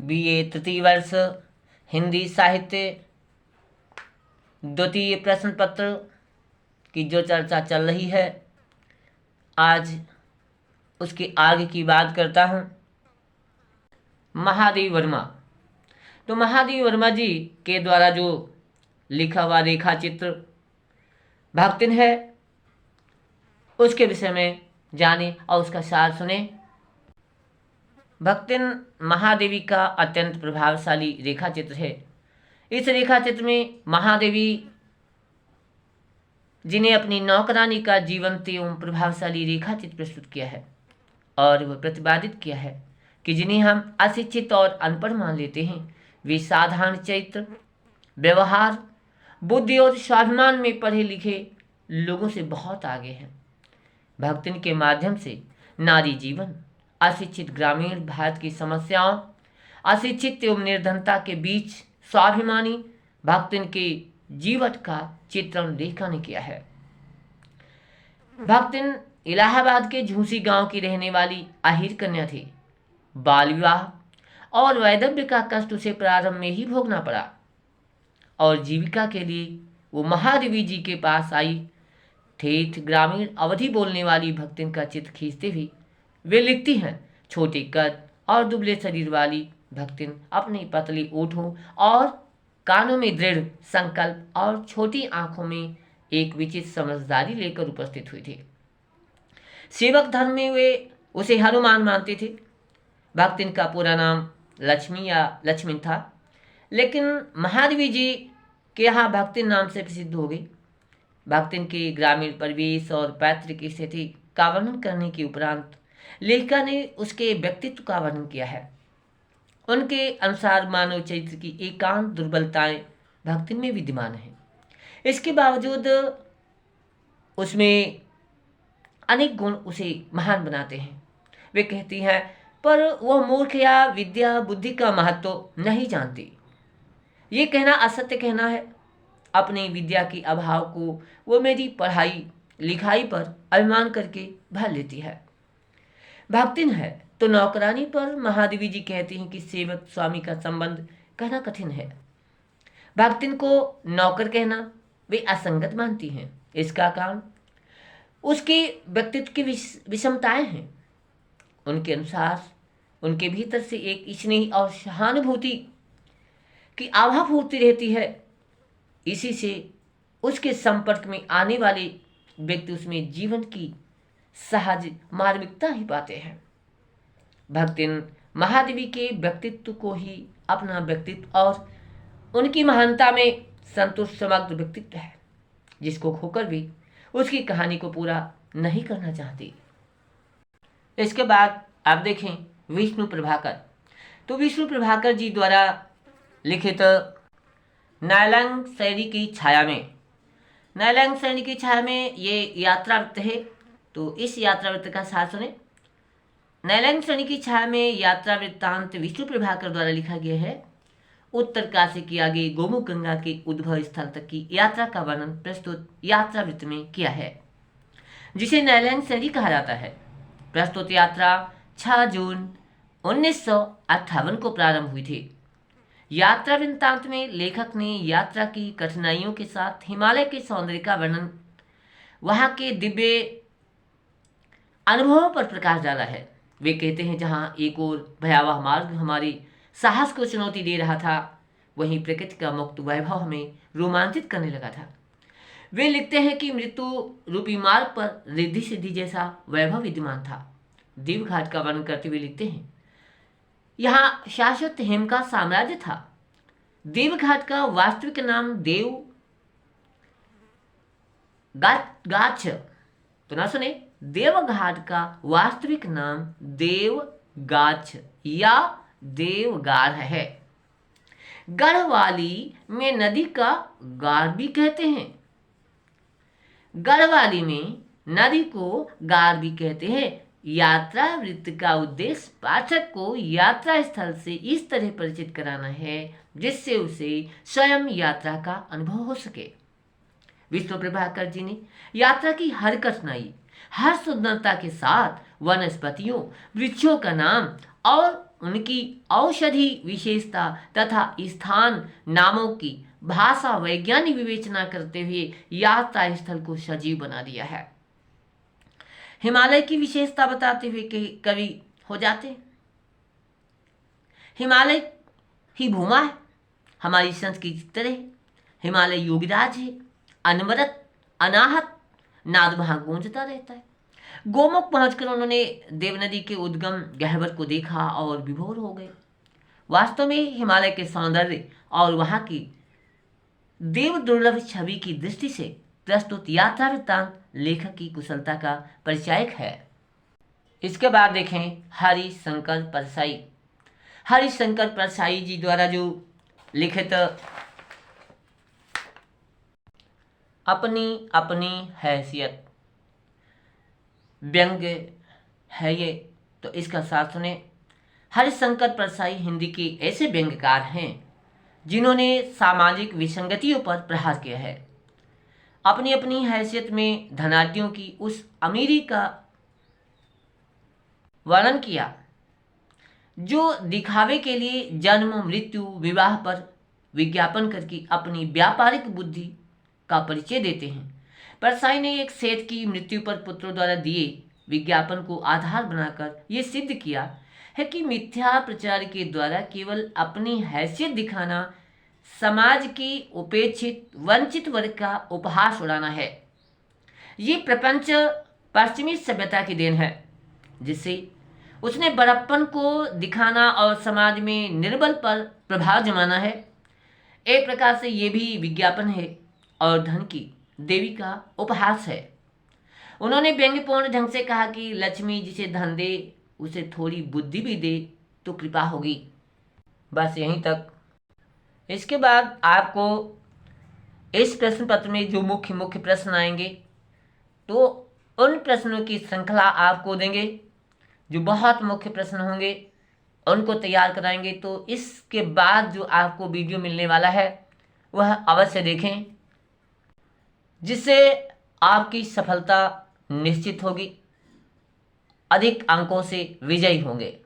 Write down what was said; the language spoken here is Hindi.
बीए तृतीय वर्ष हिंदी साहित्य द्वितीय प्रश्न पत्र की जो चर्चा चल रही है, आज उसके आगे की बात करता हूँ। महादेव वर्मा। तो महादेव वर्मा जी के द्वारा जो लिखा हुआ रेखा चित्र भक्तिन है, उसके विषय में जाने और उसका सार सुने। भक्तिन महादेवी का अत्यंत प्रभावशाली रेखा चित्र है। इस रेखा चित्र में महादेवी जिन्हें अपनी नौकरानी का जीवंत एवं प्रभावशाली रेखा चित्र प्रस्तुत किया है और वह प्रतिपादित किया है कि जिन्हें हम अशिक्षित और अनपढ़ मान लेते हैं, वे साधारण चरित्र, व्यवहार, बुद्धि और स्वाभिमान में पढ़े लिखे लोगों से बहुत आगे हैं। भक्तिन के माध्यम से नारी जीवन, अशिक्षित ग्रामीण भारत की समस्याओं, अशिक्षित एवं निर्धनता के बीच स्वाभिमानी भक्तिन के जीवन का चित्रण लेखा ने किया है। भक्तिन इलाहाबाद के झूसी गांव की रहने वाली अहीर कन्या थी। बाल विवाह और वैधव्य का कष्ट उसे प्रारंभ में ही भोगना पड़ा और जीविका के लिए वो महादेवी जी के पास आई। ठेठ ग्रामीण अवधि बोलने वाली भक्तिन का चित्र खींचते हुए वे लिखती हैं, छोटे कद और दुबले शरीर वाली भक्तिन अपनी पतली ओठों और कानों में दृढ़ संकल्प और छोटी आंखों में एक विचित्र समझदारी लेकर उपस्थित हुई थी। सेवक धर्म में वे उसे हनुमान मानते थे। भक्तिन का पूरा नाम लक्ष्मी या लक्ष्मण था, लेकिन महादेवी जी के यहाँ भक्तिन नाम से प्रसिद्ध हो गई। भक्तिन के ग्रामीण परिवेश और पैतृक स्थिति का वर्णन करने के उपरांत लेखिका ने उसके व्यक्तित्व का वर्णन किया है। उनके अनुसार मानव चरित्र की एकांत दुर्बलताएं भक्तिन में विद्यमान हैं। इसके बावजूद उसमें अनेक गुण उसे महान बनाते हैं। वे कहती हैं, पर वह मूर्ख या विद्या बुद्धि का महत्व नहीं जानती। ये कहना असत्य कहना है। अपनी विद्या के अभाव को वो मेरी पढ़ाई लिखाई पर अभिमान करके भर लेती है। भक्तिन है तो नौकरानी पर महादेवी जी कहती हैं कि सेवक स्वामी का संबंध कहना कठिन है। भक्तिन को नौकर कहना वे असंगत मानती हैं। इसका कारण उसके व्यक्तित्व की विषमताएं हैं। उनके अनुसार उनके भीतर से एक स्नेह और सहानुभूति की आभा फूटती रहती है। इसी से उसके संपर्क में आने वाले व्यक्ति उसमें जीवन की सहज मार्मिकता ही पाते हैं। भक्तिन महादेवी के व्यक्तित्व को ही अपना व्यक्तित्व और उनकी महानता में संतुष्ट समग्र व्यक्तित्व है, जिसको खोकर भी उसकी कहानी को पूरा नहीं करना चाहती। इसके बाद आप देखें विष्णु प्रभाकर। तो विष्णु प्रभाकर जी द्वारा लिखित नायलंग शैली की छाया में, नायलंग शैली की छाया में ये यात्रा वृत्त है। तो इस यात्रा वृत्त का सार सुने। नायलंग शैली की छाया में यात्रा वृत्तांत विष्णु प्रभाकर द्वारा लिखा गया है। उत्तर काशी की आगे गोमुख गंगा के उद्भव स्थल तक की यात्रा का वर्णन प्रस्तुत यात्रा वृत्त में किया है, जिसे नायलंग शैली कहा जाता है। प्रस्तुत यात्रा 6 जून 1958 को प्रारंभ हुई थी। यात्रा वृत्तांत में लेखक ने यात्रा की कठिनाइयों के साथ हिमालय के सौंदर्य का वर्णन, वहां के दिव्य अनुभवों पर प्रकाश डाला है। वे कहते हैं, जहां एक और भयावह मार्ग हमारे साहस को चुनौती दे रहा था, वहीं प्रकृति का मुक्त वैभव हमें रोमांचित करने लगा था। वे लिखते हैं कि मृत्यु रूपी मार्ग पर रिद्धि सिद्धि जैसा वैभव विद्यमान था। देवघाट का वर्णन करते हुए लिखते हैं, यहाँ शाश्वत हेम का साम्राज्य था। देवघाट का वास्तविक नाम देव गाछ, तो ना सुने, देवघाट का वास्तविक नाम देवगाछ या देवगार है। गढ़वाली में नदी का गार भी कहते हैं। गढ़वाली में नदी को गार भी कहते हैं। यात्रा वृत्त का उद्देश्य पाठक को यात्रा स्थल से इस तरह परिचित कराना है जिससे उसे स्वयं यात्रा का अनुभव हो सके। विष्णु प्रभाकर जी ने यात्रा की हर कठिनाई, हर सुंदरता के साथ वनस्पतियों, वृक्षों का नाम और उनकी औषधि विशेषता तथा स्थान नामों की भाषा वैज्ञानिक विवेचना करते हुए यात्रा स्थल को सजीव बना दिया है। हिमालय की विशेषता बताते हुए कवि हो जाते हैं, हिमालय ही भूमा है, हमारी संस्कृति की तरह हिमालय योगीराज है, अनवरत अनाहत नाद वहां गूंजता रहता है। गोमुख पहुंचकर उन्होंने देवनदी के उद्गम गहवर को देखा और विभोर हो गए। वास्तव में हिमालय के सौंदर्य और वहां की देव दुर्लभ छवि की दृष्टि से प्रस्तुत यात्रा वृत्तांत लेखक की कुशलता का परिचायक है। इसके बाद देखें हरिशंकर परसाई। हरिशंकर परसाई जी द्वारा जो लिखित अपनी अपनी हैसियत व्यंग्य है ये, तो इसका सार सुने। हरिशंकर परसाई हिंदी के ऐसे व्यंग्यकार हैं जिन्होंने सामाजिक विसंगतियों पर प्रहार किया है। अपनी अपनी हैसियत में धनाढ्यों की उस अमीरी का वर्णन किया जो दिखावे के लिए जन्म मृत्यु विवाह पर विज्ञापन करके अपनी व्यापारिक बुद्धि का परिचय देते हैं। परसाई ने एक सेठ की मृत्यु पर पुत्रों द्वारा दिए विज्ञापन को आधार बनाकर यह सिद्ध किया है कि मिथ्या प्रचार के द्वारा केवल अपनी हैसियत दिखाना समाज की उपेक्षित वंचित वर्ग का उपहास उड़ाना है। ये प्रपंच पश्चिमी सभ्यता की देन है जिससे उसने बड़प्पन को दिखाना और समाज में निर्बल पर प्रभाव जमाना है। एक प्रकार से ये भी विज्ञापन है और धन की देवी का उपहास है। उन्होंने व्यंग्यपूर्ण ढंग से कहा कि लक्ष्मी जिसे धन दे उसे थोड़ी बुद्धि भी दे तो कृपा होगी। बस यहीं तक। इसके बाद आपको इस प्रश्न पत्र में जो मुख्य मुख्य प्रश्न आएंगे तो उन प्रश्नों की श्रृंखला आपको देंगे, जो बहुत मुख्य प्रश्न होंगे उनको तैयार कराएंगे। तो इसके बाद जो आपको वीडियो मिलने वाला है वह अवश्य देखें, जिससे आपकी सफलता निश्चित होगी, अधिक अंकों से विजयी होंगे।